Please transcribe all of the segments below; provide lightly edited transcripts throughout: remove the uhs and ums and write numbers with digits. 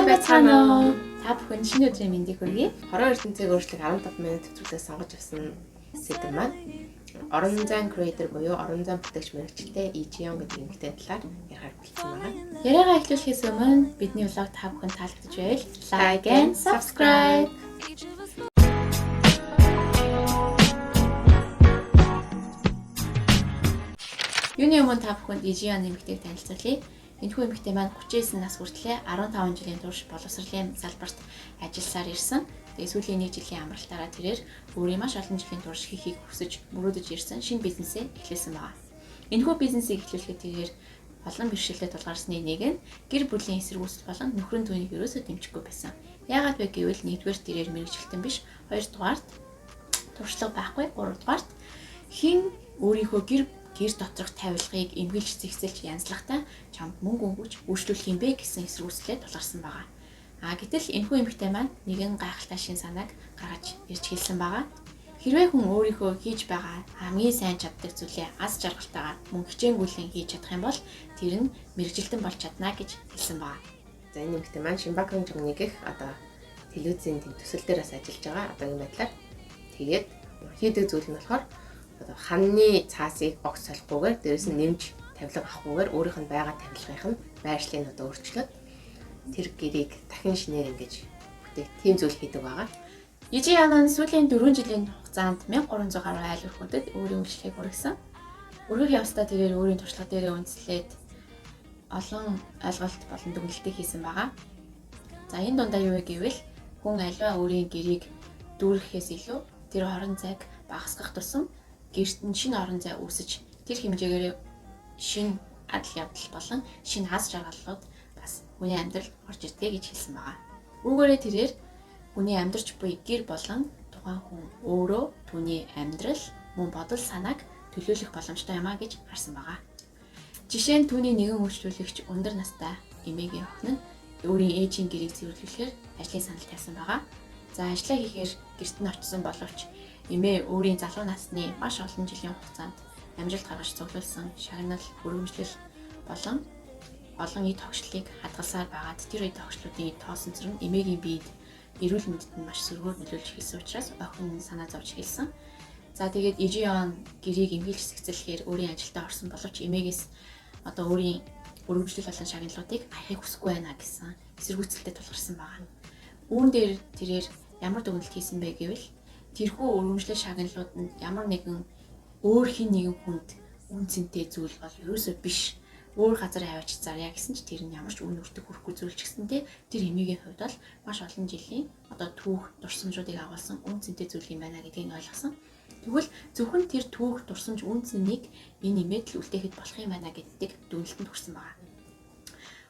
байцгаана уу? Та бүхэн шинэ өдрийн мэндийг хүргэе. Хорон ертөнцийг өөрчлөх 15 минут төвлөрөөс сонгож авсан сэдэв маань орон зайн креатор буюу орон зайн бүтээгч мэргэжилтэй Ижион гэдэг эмэгтэй талаар ярихаар бэлдсэн байна. Яриагаа эхлүүлэхээс өмнө бидний влог та бүхэн таалагдж байвал like and subscribe. Юуны өмнө та бүхэнд Ижион эмэгтэйг танилцуулъя. Энэхүү эмэгтэй маань 39 нас хүртлээр 15 жилийн турш боловсролын салбарт ажилласаар ирсэн. Тэгээ сүүлийн 1 жилийн амралтаараа тэрээр өөрийн маш олон жилийн турш хийхийг хүсэж мөрөөдөж ирсэн шинэ бизнесээ эхлүүлсэн байна. Энэхүү бизнесийг эхлүүлэхэд тэрээр олон бэрхшээлтэй тулгарсны нэг нь гэр бүлийн эсэргүүцэл болон нөхрийн түүнийг ерөөсөө дэмжихгүй байсан. Яагаад вэ гэвэл нэгдүгээр тэрээр мэрэгчлэлтэн биш, хоёрдугаарт туршлага байхгүй, гуравдугаарт хин өөрийнхөө гэр доторх тавилгыг эмгэлж зэгцэлж янзлахтаа чамд мөнгө өгөж үйлчлүүлэх юм бэ гэсэн эсэргүүцлээ тулгарсан байгаа. Гэтэл энэхүү эмэгтэй маань нэгэн гайхалтай шин санааг гаргаж ирж хэлсэн байгаа. Хэрвээ хүн өөрийнхөө хийж байгаа хамгийн сайн чаддаг зүйлээ аз жаргалтайгаар мөн хичээнгүйлэн хийж чадах юм бол тэр нь мэрэгжилтэн болж чадна гэж хэлсэн байгаа. За энэ эмэгтэй маань Шинбакун жигнэг гэх телевизийн төсөл дээр бас ажиллаж байгаа одоогийн байдлаар. Тэгээд хийдэг зүйл нь болохоор ханны цаасыг огт солихгүйгээр дээрэс нь нэмж тавилга авахгүйгээр өөрийнх нь байгаа тавилгын байршлыг өөрчлөөд тэр гэрийг дахин шинээр ингэж тийм зүйл хийдэг байгаа. Ижион сүүлийн 4 жилийн хугацаанд 1300 гаруй айл өрхөдөд өөрийн үйлчлэгийг хүргэсэн. Өргөх явцдаа тэрээр өөрийн туршлага дээрээ үндэслээд олон ойлголт болон дүгнэлтийг хийсэн байгаа. За энэ дундаа юу вэ гэвэл хүн альва өөрийн гэрийг дүүрэхээс илүү тэр орон зайг багасгах тусам гэрт нь шинэ орон зай үүсэж тэр хэмжээгээр шинэ адал явдал болон шинэ аз жаргалууд бас хүний амьдралд орж ирдэг гэж хэлсэн байгаа. Үүгээрээ тэрээр хүний амьдарч буй гэр болон тухайн хүн өөрөө түүний амьдрал мөн бодол санааг төлөөлөх боломжтой юмаа гэж харсан байгаа. Жишээ нь түүний нэгэн үйлчлүүлэгч өндөр настай эмээгийн охин нь өөрийн ээжийн гэрийг цэвэрлүүлэхээр ажлын санал тавьсан байгаа. За ажиллаа хийхээр гэрт нь очсон боловч эмээ өөрийн залуу насны маш олон жилийн хугацаанд амжилт гаргаж цуглуулсан шагнал, өргөмжлөл болон олон эд хогшлыг хадгалсаар байгаад тэр эд хогшлуудын тоосон зэрэг эмээгийн биед эрүүл мэндэд нь маш сөргөөр нөлөөлж эхэлсэн учраас охин санаа зовж эхэлсэн. За тэгээд Ижион гэрийг эмгээлж зэгцэлэхээр өөрийн ажилдаа орсон боловч эмээгээс өөрийн өргөмжлөл болон шагналуудыг аяхыг хүсэхгүй байна гэсэн эсэргүүцэлтэй тулгарсан байна. Үүн дээр тэрээр ямар дүгнэлт хийсэн бэ гэвэл тэрхүү өргөмжлөл шагналууд нь ямар нэгэн өөр хин нэгэн хүнд үн цэнтэй зүйл бол ерөөсөө биш. Өөр газар аваач зарья гэсэн ч тэр нь ямар ч үн өртөг хүрэхгүй зүйл ч гэсэндээ тэр эмээгийн хувьд бол маш олон жилийн түүх дурсамжуудыг агуулсан үн цэнтэй зүйл юм байна гэдгийг ойлгосон. Тэгвэл зөвхөн тэр түүх дурсамж үн цэнийг энэ эмээд л үлдээхэд болох юм байна гэдгийг дүгнэлтэнд хүрсэн байна.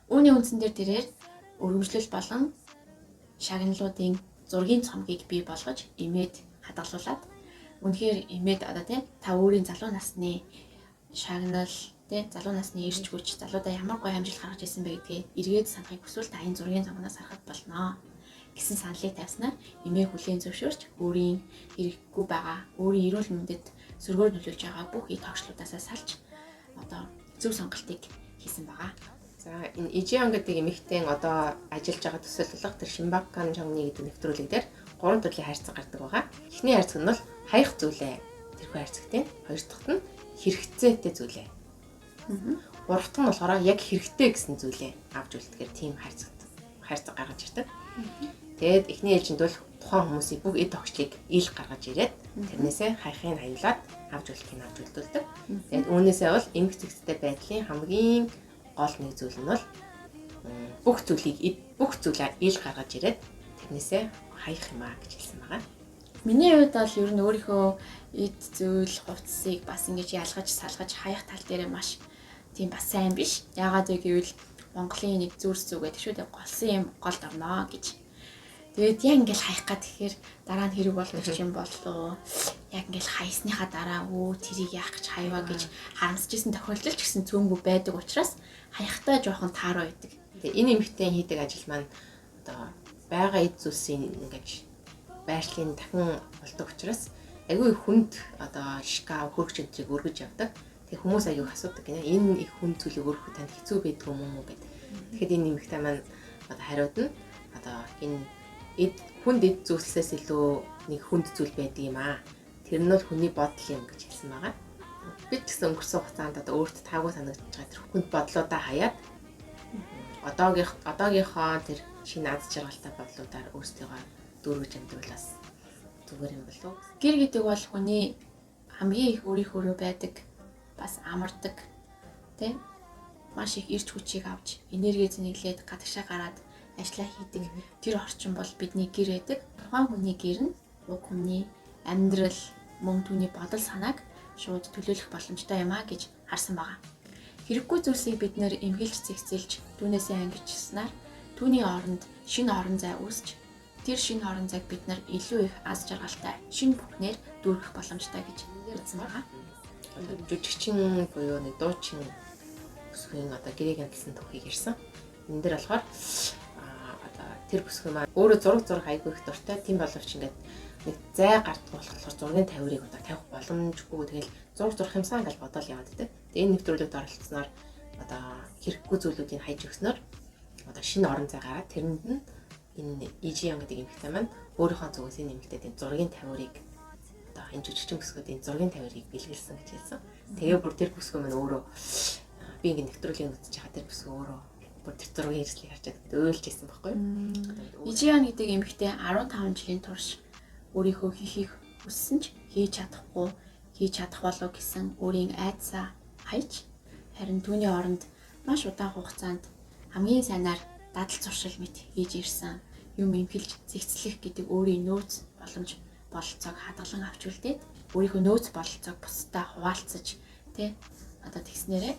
Үүний үндсэн дээр тэрээр өргөмжлөл болон шагналуудын зургийн цомгийг бий болгож эмээд хадгалуулад үнэхээр эмээд та өөрийн залуу насны шагнал залуу насны ирч хүч залуудаа ямар гоё амжилт гаргаж ирсэн бэ гэдгээ эргээд санахыг хүсвэл та энэ зургийн цомгоноос харахад болно гэсэн саналыг тавьснаар эмээ хүлээн зөвшөөрч өөрийн хэрэггүй байгаа өөрийн эрүүл мэндэд сөргөөр нөлөөлж байгаа бүх эд хогшлуудаас салж зөв сонголтыг хийсэн байгаа. За энэ Ижион гэдэг эмэгтэй ажиллаж байгаа төсөл болох тэр Шинбакун жигнэг гэдэг нэвтрүүлэг дээр 3 төрлийн хайрцаг гардаг байгаа. Эхний хайрцаг нь бол хаях зүйлээ тэрхүү хайрцагтай. Хоёр дахьт нь хэрэгцээтэй зүйлээ. Гурав дахь нь болохоор яг хэрэгтэй гэсэн зүйлээ авч үлдэхээр тийм хайрцаг гаргаж ирдэг. Тэгээд эхний ээлжинд бол тухайн хүмүүсийн бүх эд хогчлыг ил гаргаж ирээд тэрнээсээ хаяхыг аюулаад авч үлдэхийг авч үлдүүлдэг. Тэгээд үүнээсээ бол эмх зэгцтэй байдлын хамгийн гол нэг зүйл нь бол бүх зүйлээ ил гаргаж ирээд тэрнээсээ хаях юмаа гэж хэлсэн байгаа. Миний хувьд бол ер нь өөрийнхөө эд зүйл хувцсыг бас ингэж ялгаж салгаж хаях тал дээр маш тийм бас сайн биш. Яагаад вэ гэвэл Монголын нэг зүрс зүгээд шүү дээ голсон юм голд орно гэж. Тэгээд яг ингээл хаях гад тэгэхээр дараа нь хэрэг болчих юм болоо. Яг ингээл хайсныхаа дараа тэрийг яах гэж хайваа гэж харамсаж исэн тохиолдол ч гэсэн цөөнгүй байдаг учраас хаяхтаа жоохон тааруу байдаг. Тэгээд энэ эмэгтэй хийдэг ажил маань байгаа эд зүйлсийн ингэж байршлын дахин болдог учраас айгүй хүнд шкаф хөргөж энтрийг өргөж явдаг. Тэг хүмүүс аяг асуудаг гинэ. Энэ их хүн зүйлийг өргөх танд хэцүү байдаг юм уу гэдэг. Тэгэхэд энэ нэмэгтэй маань хариуд нь одоо энэ хүнд эд зүйлсээс илүү нэг хүнд зүйл байдаг юм аа. Тэр нь бол хүний бодол юм гэж хэлсэн байгаа. Бид ч гэсэн өнгөрсөн хугацаанд одоо өөртөө таагүй санагдаж байгаа тэр хүнд бодлуудаа хаяад одоогийнхоо тэр шинэ аз жаргалтай бодлуудаар өөрсдийгөө дүүргэж амьдруулаас зүгээр юм болов уу? Гэр гэдэг бол хүний хамгийн их өөрийнхөө байдаг, бас амардаг, тэ маш их эрч хүчийг авч, энерги зэнэглээд гадагшаа гараад ажиллаа хийдэг. Тэр орчин бол бидний гэр байдаг. Тухайн хүний гэр нь уг хүний амьдрал, мөн түүний бодол санааг шууд төлөөлөх боломжтой юм а гэж харсан байгаа. Хэрэггүй зүйлсийг бид нэр эмгэлж зэгцэлж, түүнээсээ ангижснаар түүний оронд шинэ орон зай үүсч, тэр шинэ орон зайг бид нар илүү их аз жаргалтай шинэ бүхнээр дүүргэх боломжтой гэж үзсэн байгаа. Жүжигчин буюу нэг дуучин бүсгийн одоо гэрээг амтсан түүхийг ирсэн. Энэ дээр болохоор одоо тэр бүсгүй маань өөрөө зураг айгүй их дуртай. Тийм боловч ингээд нэг зай гарддаг болохоор зургийн тавирыг одоо тавих боломжгүй. Тэгэл зурх юмсан гэж бодоод яваад байдаг. Тэгээ энэ нэвтрүүлэгт оролцсноор одоо хэрэггүй зүйлүүдийг хайж өгснөөр одоо шинэ орон зай гараад тэрэнд нь энэ Ижион гэдэг эмэгтэй маань өөрийнхөө зүгээс энэ эмэгтэйдийн зургийн тавирыг одоо энэ жүжигчин бүсгүүдийн зургийн тавирыг бэлгэлсэн гэж хэлсэн. Тэгээ бүр тэр бүсгүй маань өөрөө би ингэ нэвтрүүлгийг үзэж байгаа тэр бүсгүй өөрөө бүр тэр зургийн хэрэгслийг харчаад өөлж ирсэн байхгүй юу? Ижион гэдэг эмэгтэй 15 жилийн турш өөрийнхөө хийхийг хүссэн ч хийж чадах болов гэсэн өөрийн айдсаа хайж, харин түүний оронд маш удаан хугацаанд хамгийн сайнаар дадал зуршил мэт хийж ирсэн юм эмхэлж зэгцлэх гэдэг өөрийн нөөц боломж бололцоог хадгалан авч үлдээд өөрийнхөө нөөц бололцоог бусдаа хуваалцаж тэ одоо тэгснээрээ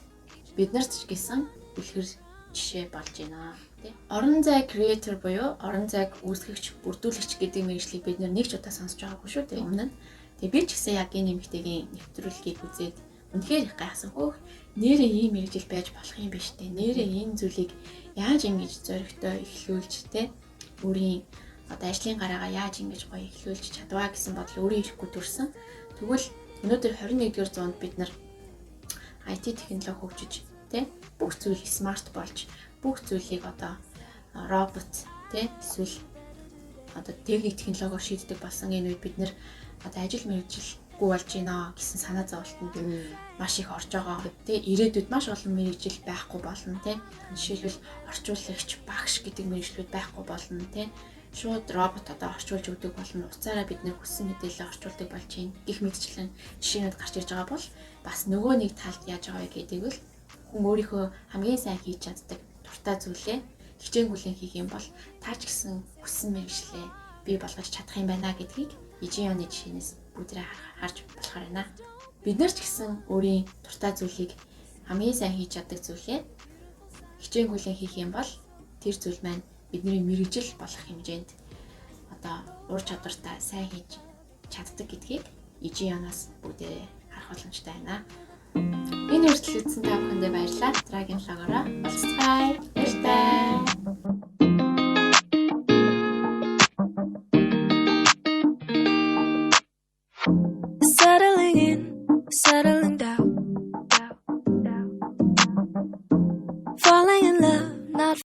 бид нарт ч гэсэн үлгэр жишээ болж байна тий. Орон зай креатор буюу орон зайг үүсгэгч, бүрдүүлэгч гэдэг мэргэжлийг бид нэг ч удаа сонсож байгаагүй шүү дээ өмнө нь. Тэгээ би ч гэсэн яг энэ нэмэгтэйгийн нэвтрүүлгийг үзээд үнэхээр их гайхсан. Хөөх нэрээ ийм мэргэжил байж болох юм биш үү? Нэрээ энэ зүйлийг яаж ингэж зоригтой эхлүүлж тий өөрийн одоо ажлын гараагаа яаж ингэж гоё эхлүүлж чадваа гэсэн бодол өөрөө ирэхгүй төрсөн. Тэгвэл өнөөдөр 21-р зуунд бид нар IT технологи хөгжиж тий бүх зүйл смарт болж бүх зүйлийг одоо робот тий эсвэл одоо техник технологиор шийддэг болсон энэ үед бид нэр одоо ажил мэргэжилгүй болж байна гэсэн санаа зовлтонд маш их орж байгаа. Тий ирээдүйд маш олон мэргэжил байхгүй болно тий. Жишээлбэл орчуулагч, багш гэдэг мэргэжлүүд байхгүй болно тий. Шууд робот одоо орчуулж өгдөг болно. Уцаараа бид нэр хүссэн мэдээлэл орчуулдаг болж байна. Гэх мэтчлэн жишээнүүд гарч ирж байгаа бол бас нөгөө нэг талд яаж байгаа вэ гэдэг нь хүн өөрийнхөө хамгийн сайн хийж чаддаг дуртай зүйлээ хичээнгүлэн хийх юм бол таач гэсэн хүссэн мэргэжлээ бий болгож чадах юм байна гэдгийг Ижионы жишээнээс бүдрээ харж болохоор байна. Бид нар ч гэсэн өөрийн дуртай зүйлийг хамгийн сайн хийж чаддаг зүйлээ хичээнгүлэн хийх юм бол тэр зүйл маань бидний мэргэжил болох хэмжээнд одоо ур чадвартай сайн хийж чаддаг гэдгийг Ижионоос бүдээ харах боломжтой байна. Энэ үргэлжлүүлсэн та бүхэндээ баярлалаа. Дараагийн логороо уулзцгаая. Баярлалаа.